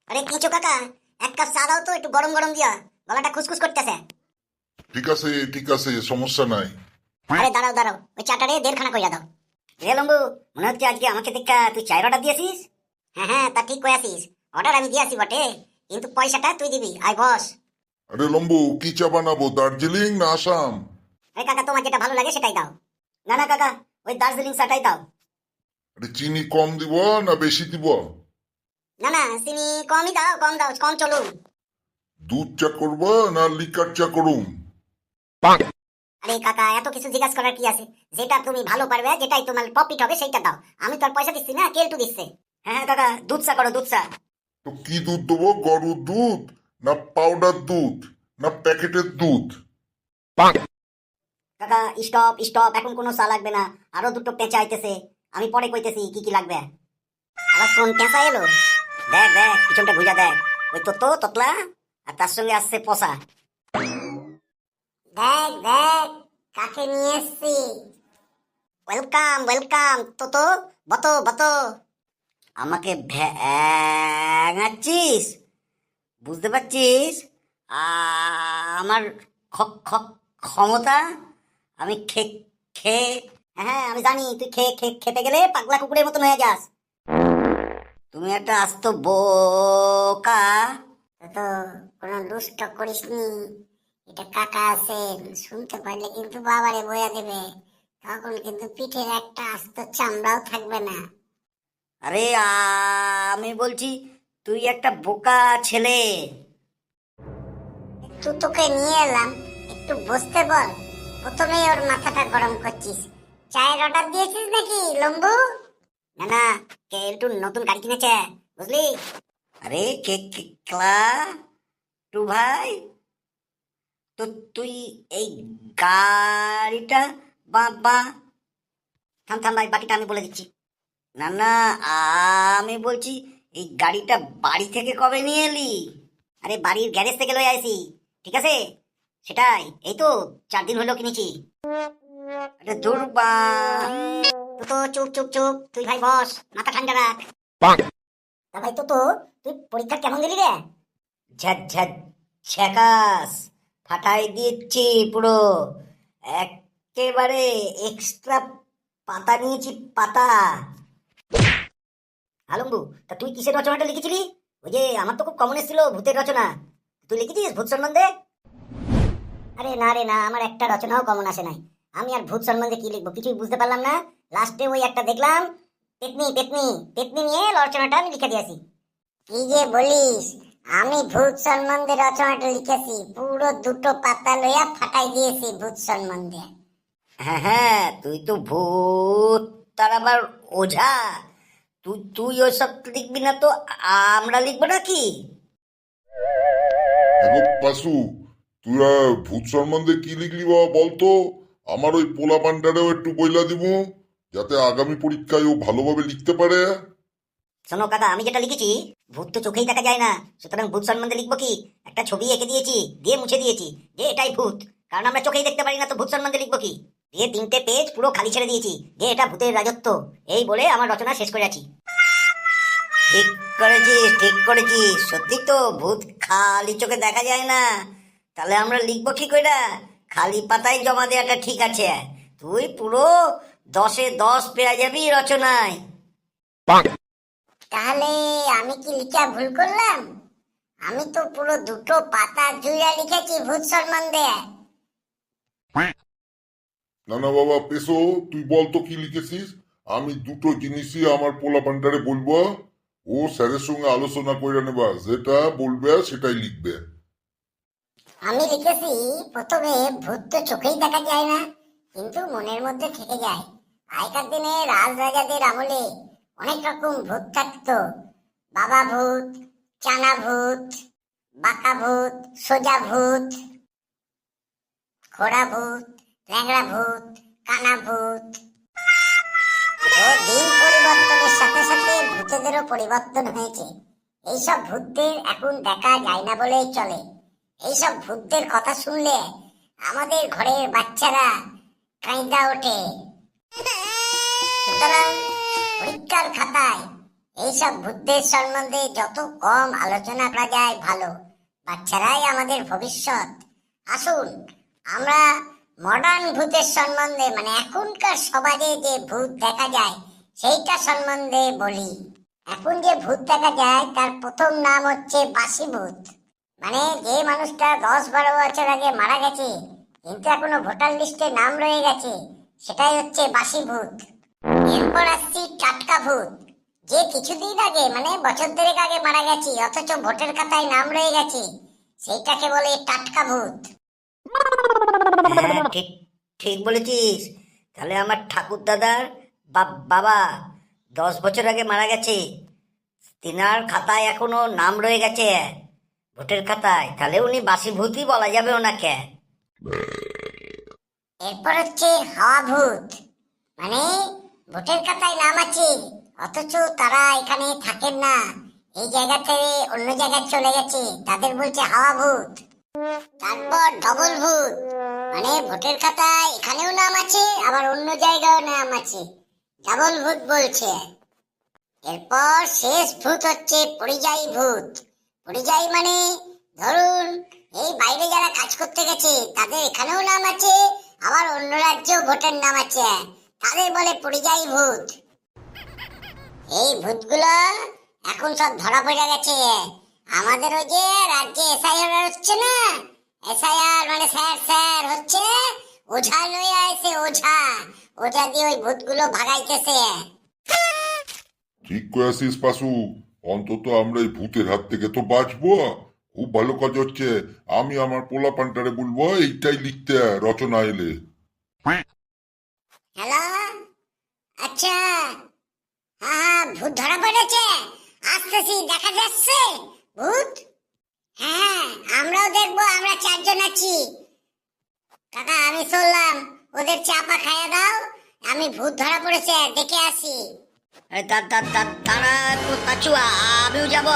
আরে কিচো কাকা, এক কাপ চা দাও তো, একটু গরম গরম দিয়া, গলাটা খুসখুস করতেছে। ঠিক আছে, সমস্যা নাই। আরে দাঁড়াও দাঁড়াও, ওই চাটা রে দেড়খানা কইরা দাও। রে লম্বু, মনে হচ্ছে আজকে আমাকে দেখা তুই চায়ের অর্ডার দিয়েছিস। হ্যাঁ হ্যাঁ, তা ঠিক কইয়াছিস, অর্ডার আমি দিয়েছি বটে, কিন্তু পয়সাটা তুই দিবি। আই বস। আরে লম্বু, কি চা বানাবো, দার্জিলিং না আসাম? আরে কাকা, তোমার যেটা ভালো লাগে সেটাই দাও। না না কাকা, ওই দার্জিলিং চাটাই দাও। আরে চিনি কম দিব না বেশি দিব? না না, চিনি কমই দাও, কম দাও, কম চলুন। দুধ চা করবা না লিকার চা করুম? আরে কাকা, এত কিছু জিজ্ঞাসা করার কি আছে? যেটা তুমি ভালো পারবে, যেটাই তোমার প্রফিট হবে সেইটা দাও। আমি তো আর পয়সা দিচ্ছি না, কেলটু দিচ্ছে। হ্যাঁ হ্যাঁ কাকা, দুধ চা করো, দুধ চা। তো কি দুধ দেবো, গরুর দুধ না পাউডার দুধ না প্যাকেটের দুধ? কাকা স্টপ স্টপ, এখন কোনো চা লাগবে না। আরো দুটো পেঁচা আইতেছে, আমি পরে কইতেছি কি কি লাগবে। আবার কোন পেঁচা এলো? দেখ দেখ, পিছনটা ঘুরা দেখ। ওই তো তোতলা, আর তার সঙ্গে আসছে পচা। দেখ দেখ, কাকে নিয়ে এসছি। ওয়েলকাম ওয়েলকাম, তো বতো বতো। আমাকে ভ্যাঙাচ্ছিস, বুঝতে পারছিস? আমার ক্ষমতা আমি খেয়ে, হ্যাঁ আমি জানি, তুই খেতে গেলে পাগলা কুকুরের মতন হয়ে যাস। তুমি একটা আস্ত বোকা। তো কোনো দুষ্ট করিসনি, এটা কাকা আছেন, শুনতে পারলে কিন্তু বাবারে বয়া দেবে, তখন কিন্তু পিঠের একটা আস্ত চামড়াও থাকবে না। আরে আমি বলছি, তুই একটা বোকা ছেলে। একটু তোকে নিয়ে এলাম, একটু বসতে বল। প্রথমেই ওর মাথাটা গরম করছিস। চায়ের অর্ডার দিয়েছিস নাকি লম্বু? না না, কে একটু নতুন গাড়ি কিনেছে, বুঝলি? আরে কে ক্লা টু ভাই, তো তুই এই গাড়িটা বা বা থাম থাম ভাই, বাকিটা আমি বলে দিচ্ছি। না না, আমি বলছি এই গাড়িটা বাড়ি থেকে কবে নিয়ে এলি? আরে বাড়ির গ্যারেজ থেকে লয়ে আইছি, ঠিক আছে? সেটাই, এই তো 4 দিন হলো কিনেছি। আরে দূর বা, তো চুপ চুপ চুপ, তুই ভাই বস, মাথা ঠান্ডা রাখ। তা ভাই, তো তুই পরীক্ষা কেমন দিলি রে? ঝ্যাট ঝ্যাট ঝ্যাকাস, ফাটাই দিচ্ছি পুরো, একেবারে এক্সট্রা পাতা নিয়েছি, পাতা। আলম্বু, তা তুই কিসের রচনাটা লিখেছিলি? ওই যে আমার তো খুব কমন এসেছিল, ভূতের রচনা। তুই লিখেছিস ভূত সম্বন্ধে? আরে না রে না, আমার একটা রচনাও কমন আসে নাই। আমি আর ভূত সম্বন্ধে কি লিখবো কিছুই বুঝতে পারলাম না। লাস্টে ওই একটা দেখলাম, পেতনি পেতনি পেতনি নিয়ে রচনাটা আমি লিখে দিয়েছি। কি যে বলিস, আমি ভূত সম্বন্ধে রচনাটা লিখেছি, পুরো 2টো পাতা লইয়া ফাটাই দিয়েছি ভূত সম্বন্ধে। হ্যাঁ হ্যাঁ, তুই তো ভূত, তার আবার ওঝা। তুই তুই ওইসব লিখবি না তো আমরা লিখবো নাকি? এগো পাশু, তুই ভূত সম্বন্ধে কি লিখলি বাবা বলতো? আমার ওই পোলা পান্ডারেও একটু বইলা দিব, যাতে আগামী পরীক্ষায় ও ভালোভাবে লিখতে পারে। শোনো কাকা, আমি যেটা লিখেছি, ভূত তো চোখেই দেখা যায় না, সুতরাং ভূত সম্বন্ধে লিখবো কি, একটা ছবি এঁকে দিয়েছি, দিয়ে মুছে দিয়েছি যে এটাই ভূত, কারণ আমরা চোখেই দেখতে পারি না, তো ভূত সম্বন্ধে লিখবো কি? দিয়ে 3টে পেজ পুরো খালি ছেড়ে দিয়েছি যে এটা ভূতের রাজত্ব, এই বলে আমার রচনা শেষ করে আছি। ঠিক করেছিস, ঠিক করেছিস, সত্যি তো ভূত খালি চোখে দেখা যায় না, তাহলে আমরা লিখবো কি কইরা? খালি পাতায় জমা দেওয়াটা ঠিক আছে। তুই পুরো 10-এ 10 পেয়ে যাবি রচনায়। তাহলে আমি কি লিখা ভুল করলাম? আমি তো পুরো 2টো পাতা জুড়ে লিখেছি ভূত সম্বন্ধে। না না বাবা পেশো, তুই বলতো কি লিখেছিস। আমি দুটো জিনিসই আমার পোলা পান্ডারে বলবো, ও স্যারের সঙ্গে আলোচনা করে নেবা, যেটা বলবে সেটাই লিখবে। আমি লিখেছি, প্রথমে ভূত তো চোখেই দেখা যায় না, কিন্তু মনের মধ্যে থেকে যায়। আগেকার দিনে রাজরাজাদের আমলে অনেক রকম ভূত থাকতো। বাবা ভূত, চানা ভূত, বাঁকা ভূত, সোজা ভূত, ঘোড়া ভূত, ল্যাংড়া ভূত, কানা ভূত। ও দিন পরিবর্তনের সাথে সাথে ভূতেদেরও পরিবর্তন হয়েছে। এইসব ভূতদের এখন দেখা যায় না বলেই চলে। এইসব ভূতদের কথা শুনলে আমাদের ঘরের বাচ্চারা কাঁদা ওঠে। সুতরাং পরীক্ষার খাতায় এইসব ভূতদের সম্বন্ধে যত কম আলোচনা করা যায় ভালো। বাচ্চারাই আমাদের ভবিষ্যৎ। আসুন আমরা মডার্ন ভূতের সম্বন্ধে, মানে এখনকার সমাজে যে ভূত দেখা যায় সেইটা সম্বন্ধে বলি। এখন যে ভূত দেখা যায় তার প্রথম নাম হচ্ছে বাসি ভূত। মানে যে মানুষটা 10-12 বছর আগে মারা গেছে কিন্তু এখনো ভোটার লিস্টে নাম রয়ে গেছে, সেটাই হচ্ছে বাসি ভূত। এরপর আসছি টাটকা ভূত, যে কিছুদিন আগে মানে বছর দেড়েক আগে মারা গেছে অথচ ভোটের খাতায় নাম রয়ে গেছে, সেইটাকে বলে টাটকা ভূত। হ্যাঁ, ঠিক ঠিক বলেছিস। তাহলে আমার ঠাকুর দাদার বাবা 10 বছর আগে মারা গেছে, তিনার খাতায় এখনো নাম রয়ে গেছে ভোটের খাতায়, তাহলে উনি বাসি ভূতই বলা যাবে ওনাকে। এরপর হচ্ছে হাওয়া ভূত, মানে ভোটের খাতায় নাম আছে অথচ তারা এখানে থাকেন না, এই জায়গা থেকে অন্য জায়গায় চলে গেছে, তাদের বলছে হাওয়া ভূত। তারপর ডবল ভূত, মানে ভোটের খাতায় এখানেও নাম আছে আবার অন্য জায়গায়ও নাম আছে, ডাবল ভূত বলছে। এরপর শেষ ভূত হচ্ছে পরিযায়ী ভূত। পরিযায়ী মানে ধরুন এই বাইরে যারা কাজ করতে গেছে তাদের এখানেও নাম আছে আবার অন্য রাজ্যেও ভোটের নাম আছে, তাদের বলে পরিযায়ী ভূত। এই ভূতগুলো এখন সব ধরা পড়ে গেছে। আমাদের ওই যে রাজ্যে এসআইআর হচ্ছে না, এসআইআর মানে স্যার স্যার হচ্ছে, ওঝা লইয়া আইছে, ওঝা ওঝা দিয়ে ওই ভূতগুলো ভাগাইতেছে। ঠিক করে আসিস পাশু, অন্তত আমরা এই ভূতের হাত থেকে তো বাঁচবো। খুব ভালো কাজ হচ্ছে। আমি আমার পোলা পান্টারে বলবো এইটাই লিখতে রচনা এলে। হ্যালো, আচ্ছা, হ্যাঁ ভূত ধরা পড়েছে, আসতেছি, দেখা যাচ্ছে ভূত। হ্যাঁ আমরাও দেখবো, আমরা 4 জন আছি। কাকা আমি চললাম, ওদের চাপা খাইয়ে দাও, আমি ভূত ধরা পড়েছে দেখে আসি। তারা পাচু, আমিও যাব।